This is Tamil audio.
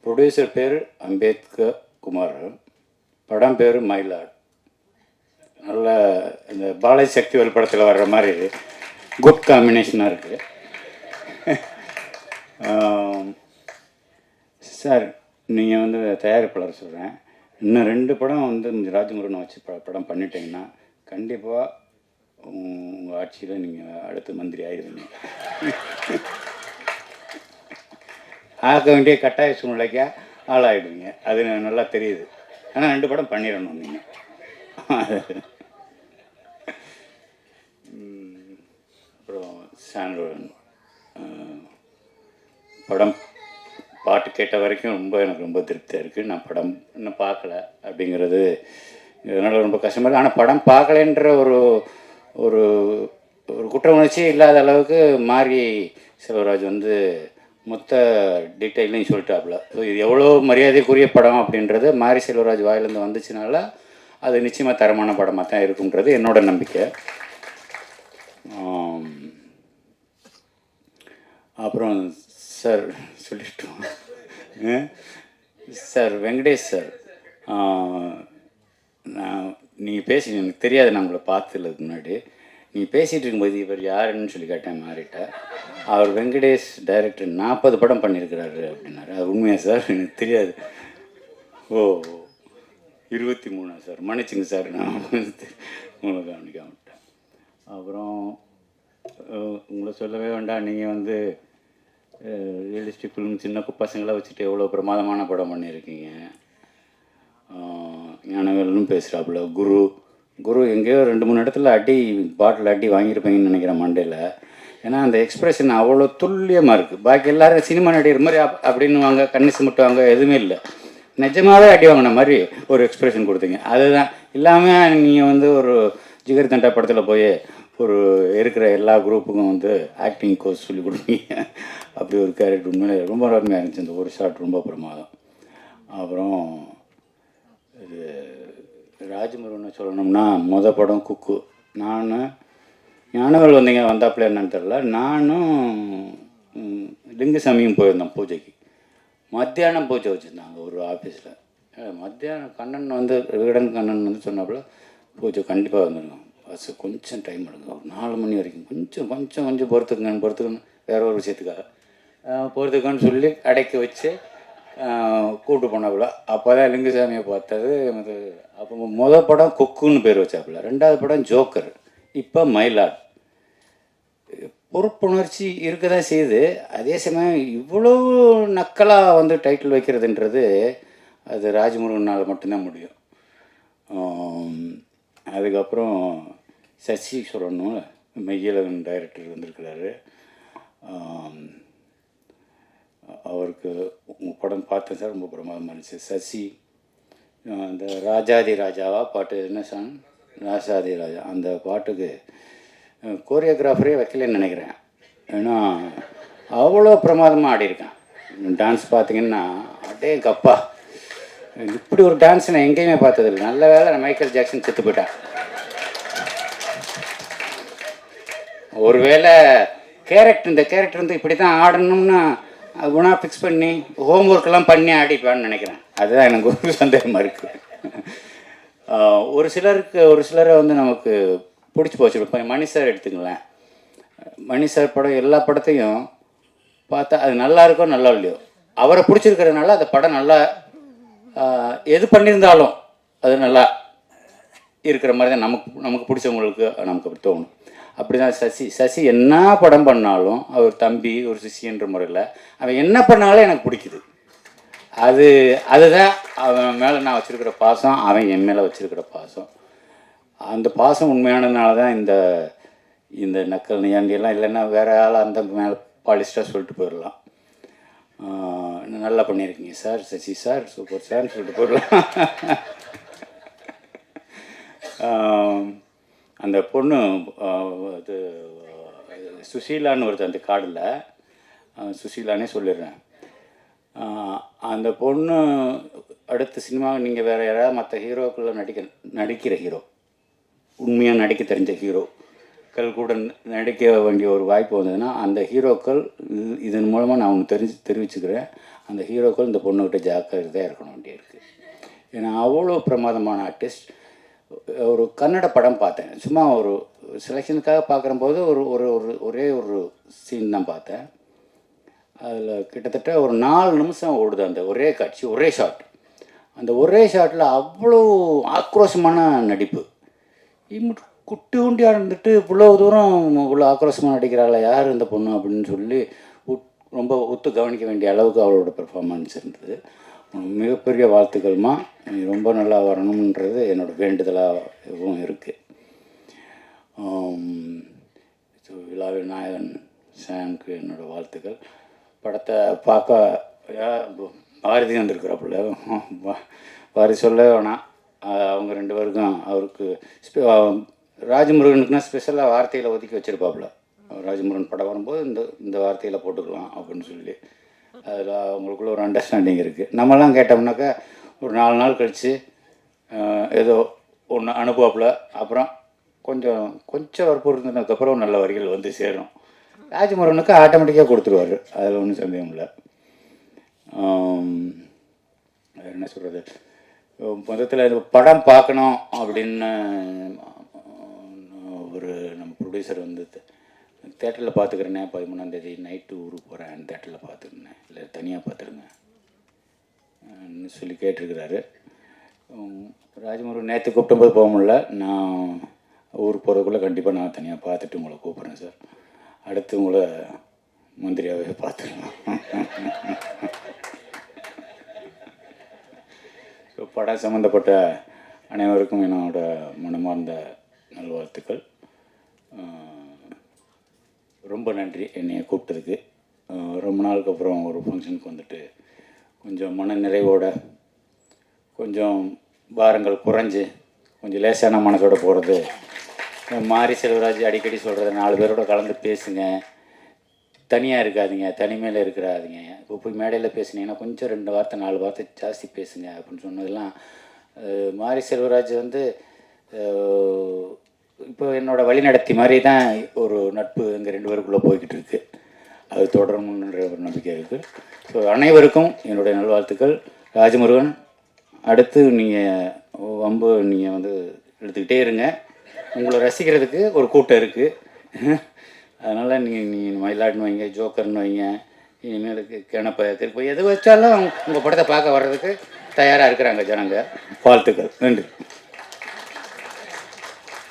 ப்ரொடியூசர் பேர் அம்பேத்கர் குமார், படம் பேர் மயிலாட். நல்ல இந்த பாலாஜி சக்திவேல் படத்தில் வர்ற மாதிரி குட் காம்பினேஷனாக இருக்குது. சார், நீங்கள் வந்து தயாரிப்பாளர் சொல்கிறேன், இன்னும் 2 படம் வந்து ராஜமுருகனை வச்சு படம் பண்ணிட்டீங்கன்னா கண்டிப்பாக உங்கள் ஆட்சியில் நீங்கள் அடுத்த மந்திரி ஆயிடுவீங்க. ஆக்க வேண்டிய கட்டாய சூழ்நிலைக்கு ஆளாயிடுவீங்க. அது நல்லா தெரியுது. ஆனால் 2 படம் பண்ணிடணும் நீங்கள். அப்புறம் சாண்டோன் படம் பாட்டு கேட்ட வரைக்கும் எனக்கு ரொம்ப திருப்தியாக இருக்குது. நான் படம் இன்னும் பார்க்கல அப்படிங்கிறது இதனால் ரொம்ப கஷ்டமாக இருக்குது. ஆனால் படம் பார்க்கலன்ற ஒரு ஒரு ஒரு குற்ற உணர்ச்சியே இல்லாத அளவுக்கு மாரி செல்வராஜ் வந்து மொத்த டீட்டெயிலையும் சொல்லிட்டாப்புல. ஸோ இது எவ்வளோ மரியாதைக்குரிய படம் அப்படின்றது மாரி செல்வராஜ் வாயிலேருந்து வந்துச்சுனால அது நிச்சயமாக தரமான படமாக தான் இருக்குன்றது என்னோட நம்பிக்கை. அப்புறம் சார் சொல்லிட்டோம் சார், வெங்கடேஷ் சார், நீங்கள் பேசி எனக்கு தெரியாது, நான் உங்களை பார்த்ததுக்கு முன்னாடி நீங்கள் பேசிகிட்டு இருக்கும்போது இவர் யாருன்னு சொல்லி கேட்டேன் மாறிட்ட. அவர் வெங்கடேஷ் டைரக்டர் 40 படம் பண்ணியிருக்கிறாரு அப்படின்னாரு. அது உண்மையா சார்? எனக்கு தெரியாது. ஓ, 23 சார், மன்னிச்சுங்க சார், நான் உங்களுக்கு கவனிக்காமட்டேன். அப்புறம் உங்களை சொல்லவே வேண்டாம், நீங்கள் வந்து ரியலிஸ்டிக் ஃபிலிம் சின்ன பசங்களை வச்சுட்டு எவ்வளோ பிரமாதமான படம் பண்ணியிருக்கீங்க. ஞானவேலும் பேசுகிறாப்புல. குரு எங்கேயோ 2-3 இடத்துல பாட்டில் அடி வாங்கியிருப்பீங்கன்னு நினைக்கிறேன் மண்டையில். ஏன்னா அந்த எக்ஸ்ப்ரெஷன் அவ்வளோ துல்லியமாக இருக்குது. பாக்கி எல்லோரும் சினிமா நடிகர் மாதிரி அப்படின்னுவாங்க, கண்ணு சிமிட்டுவாங்க, எதுவுமே இல்லை. நிஜமாகவே அடி வாங்கின மாதிரி ஒரு எக்ஸ்ப்ரெஷன் கொடுத்தீங்க. அதுதான் இல்லாமல் நீங்கள் வந்து ஒரு ஜிகர் தண்டா படத்தில் போய் ஒரு இருக்கிற எல்லா குரூப்புக்கும் வந்து ஆக்டிங் கோர்ஸ் சொல்லி கொடுப்பீங்க. அப்படி ஒரு கேரக்டர் உண்மையிலே ரொம்ப அருமையாக இருந்துச்சு. இந்த ஒரு ஷாட் ரொம்ப பிரமாதம். அப்புறம் இது ராஜமுருகனை சொல்லணும்னா படம் குக்கு. நான் ஞானவேல் வந்தாப்புல என்னன்னு தெரில, நானும் லிங்குசாமியும் போயிருந்தோம் பூஜைக்கு. மத்தியானம் பூஜை வச்சுருந்தாங்க ஒரு ஆஃபீஸில். மத்தியானம் கண்ணன் வந்து விகடன் கண்ணன் வந்து சொன்னாப்புல பூஜை கண்டிப்பாக வந்துருங்க, பஸ்ஸு கொஞ்சம் டைம் எடுங்க, ஒரு 4 மணி வரைக்கும் கொஞ்சம் பொறுத்துக்குன்னு வேற ஒரு விஷயத்துக்காக பொறுத்துக்கான்னு சொல்லி அடைக்கி வச்சு கூப்பிட்டு போனாப்புல. அப்போ தான் லிங்குசாமியை பார்த்தது எனக்கு. அப்போ படம் கொக்குன்னு பேர் வச்சாப்புல, 2வது படம் ஜோக்கர், இப்போ மயிலாட். பொறுப்புணர்ச்சி இருக்க தான் செய்யுது. அதே சமயம் இவ்வளோ நக்கலாக வந்து டைட்டில் வைக்கிறதுன்றது அது ராஜமுருகனால் மட்டும்தான் முடியும். அதுக்கப்புறம் சசி சொல்லணும், மெய்யழகன் டைரக்டர் வந்திருக்கிறாரு. அவருக்கு உங்கள் படம் பார்த்தேன் சார், ரொம்ப பிரமாதமாக இருந்துச்சு. சசி அந்த ராஜாதி ராஜாவா பாட்டு, என்ன சாங், ராஜாதி ராஜா, அந்த பாட்டுக்கு கோரியோகிராஃபரே வைக்கலன்னு நினைக்கிறேன். ஏன்னா அவ்வளோ பிரமாதமாக ஆடியிருக்கேன். டான்ஸ் பார்த்தீங்கன்னா அடே கப்பா, இப்படி ஒரு டான்ஸ் நான் எங்கேயுமே பார்த்ததில்லை. நல்ல வேளை நான் மைக்கேல் ஜாக்சன் செத்து போயிட்டேன். ஒருவேளை இந்த கேரக்டர் வந்து இப்படி தான் ஆடணும்னா குணா ஃபிக்ஸ் பண்ணி ஹோம் ஒர்க்கெல்லாம் பண்ணி ஆடிப்பான்னு நினைக்கிறேன். அதுதான் எனக்கு ஒரு சந்தேகமாக இருக்குது. ஒரு சிலரை வந்து நமக்கு பிடிச்சி போச்சு. இப்போ மணி சார் எடுத்துங்களேன். மணி சார் படம் எல்லா படத்தையும் பார்த்தா அது நல்லா இருக்கோ நல்லா இல்லையோ, அவரை பிடிச்சிருக்கிறதுனால அந்த படம் நல்லா எது பண்ணியிருந்தாலும் அது நல்லா இருக்கிற மாதிரி தான் நமக்கு பிடிச்சவங்களுக்கு நமக்கு அப்படி தோணும். அப்படி தான் சசி என்ன படம் பண்ணாலும் அவர் தம்பி ஒரு சிஷியன்ற முறையில் அவன் என்ன பண்ணாலும் எனக்கு பிடிக்குது. அதுதான் அவன் மேலே நான் வச்சுருக்கிற பாசம், அவன் என் மேலே வச்சுருக்கிற பாசம். அந்த பாசம் உண்மையானதுனால தான் இந்த நக்கல் நியாண்டியெல்லாம், இல்லைன்னா வேறு ஆள் அந்த மேலே பாலிஸ்டாக சொல்லிட்டு போயிடலாம். நல்லா பண்ணியிருக்கீங்க சார், சசி சார், சூப்பர் சார்னு சொல்லிட்டு போயிடலாம். அந்த பொண்ணு இது சுசீலான்னு ஒருத்தர், அந்த கார்டில் சுசீலானே சொல்லிடுறேன். அந்த பொண்ணு அடுத்த சினிமாவை நீங்கள் வேறு யாராவது மற்ற ஹீரோக்குள்ளே நடிக்கிற ஹீரோ, உண்மையாக நடிக்க தெரிஞ்ச ஹீரோ கூட நடிக்க வேண்டிய ஒரு வாய்ப்பு வந்ததுன்னா அந்த ஹீரோக்கள் இதன் மூலமாக நான் அவங்க தெரிவிச்சுக்கிறேன். அந்த ஹீரோக்கள் இந்த பொண்ணுக்கிட்ட ஜாக்கிரதையாக இருக்கணும் வேண்டியிருக்கு. ஏன்னா அவ்வளோ பிரமாதமான ஆர்டிஸ்ட். ஒரு கன்னட படம் பார்த்தேன். சும்மா ஒரு செலெக்ஷனுக்காக பார்க்குறம்போது ஒரு ஒரு ஒரு ஒரே ஒரு சீன் தான் பார்த்தேன். அதில் கிட்டத்தட்ட ஒரு 4 நிமிஷம் ஓடுது அந்த ஒரே காட்சி, ஒரே ஷாட். அந்த ஒரே ஷாட்டில் அவ்வளோ ஆக்ரோஷமான நடிப்பு. குட்டி உண்டியாக இருந்துட்டு இவ்வளோ தூரம் இவ்வளோ ஆக்ரோஷமாக நடிக்கிறாள் யார் இந்த பொண்ணு அப்படின்னு சொல்லி ரொம்ப ஒத்து கவனிக்க வேண்டிய அளவுக்கு அவளோட பெர்ஃபார்மன்ஸ் இருந்தது. மிகப்பெரிய வாழ்த்துக்கள்மா, நீ ரொம்ப நல்லா வரணுன்றது என்னோடய வேண்டுதலாகவும் இருக்குது. ஸோ விழாவின் நாயகன் சாம்க்கு என்னோடய வாழ்த்துக்கள். படத்தை பார்க்க பாரதி வந்திருக்கிறாப்புல, பாரதி சொல்ல வேணாம். அவங்க 2 பேருக்கும் அவருக்கு ராஜமுருகனுக்குன்னா ஸ்பெஷலாக வார்த்தையில் ஒதுக்கி வச்சுருப்பாப்புல. ராஜமுருகன் படம் வரும்போது இந்த வார்த்தையில் போட்டுக்கலாம் அப்படின்னு சொல்லி அதில் அவங்களுக்குள்ள ஒரு அண்டர்ஸ்டாண்டிங் இருக்குது. நம்மலாம் கேட்டோம்னாக்கா ஒரு 4 நாள் கழித்து ஏதோ ஒன்று அனுப்புவாப்புல. அப்புறம் கொஞ்சம் வற்புறுத்தினதுக்கப்புறம் நல்ல வரிகள் வந்து சேரும். ராஜமுருகனுக்கு ஆட்டோமேட்டிக்காக கொடுத்துருவார், அதில் ஒன்றும் சந்தேகம் இல்லை. என்ன சொல்கிறது, மொத்தத்தில் படம் பார்க்கணும் அப்படின்னு ஒரு நம்ம ப்ரொடியூசர் வந்து தேட்டரில் பார்த்துக்கிறேன்னே 13ஆம் தேதி நைட்டு ஊருக்கு போகிறேன், தேட்டரில் பார்த்துருந்தேன், இல்லை தனியாக பார்த்துருங்க சொல்லி கேட்டிருக்கிறாரு. ராஜமுருகன் நேற்று கூப்பிட்டும்போது போக முடியல. நான் ஊருக்கு போகிறதுக்குள்ளே கண்டிப்பாக நான் தனியாக பார்த்துட்டு உங்களை கூப்பிட்றேன் சார். அடுத்து உங்களை மந்திரியாகவே பார்த்துடலாம். ஸோ படம் சம்மந்தப்பட்ட அனைவருக்கும் என்னோட மனமார்ந்த நல்வாழ்த்துக்கள். ரொம்ப நன்றி என்னையை கூப்பிட்டதுக்கு. ரொம்ப நாளுக்கு அப்புறம் ஒரு ஃபங்க்ஷனுக்கு வந்துட்டு கொஞ்சம் மன நிறைவோட, கொஞ்சம் பாரங்கள் குறைஞ்சி, கொஞ்சம் லேசான மனசோட போகிறது. மாரி செல்வராஜ் அடிக்கடி சொல்கிறது, 4 பேரோட கலந்து பேசுங்க, தனியாக இருக்காதீங்க, தனிமையில் இருக்கிறாதீங்க. இப்போ போய் மேடையில் பேசுனீங்கன்னா கொஞ்சம் 2 வார்த்தை 4 வார்த்தை ஜாஸ்தி பேசுங்க அப்படின்னு சொன்னதெல்லாம் மாரி செல்வராஜ் வந்து இப்போ என்னோடய வழிநடத்தி மாதிரி தான் ஒரு நட்பு எங்கள் 2 பேருக்குள்ளே போய்கிட்டு இருக்குது. அது தொடரணுன்ற ஒரு நம்பிக்கை இருக்குது. ஸோ அனைவருக்கும் என்னுடைய நல்வாழ்த்துக்கள். ராஜமுருகன், அடுத்து நீங்கள் வந்து எடுத்துக்கிட்டே இருங்க. உங்களை ரசிக்கிறதுக்கு ஒரு கூட்டம் இருக்குது. அதனால் நீங்கள் மயிலாடுன்னு வைங்க, ஜோக்கர்னு வைங்க, இனிமேலுக்கு கிணப்ப திருப்பி எது வச்சாலும் உங்கள் படத்தை பார்க்க வர்றதுக்கு தயாராக இருக்கிறாங்க ஜனங்க. வாழ்த்துக்கள். நன்றி.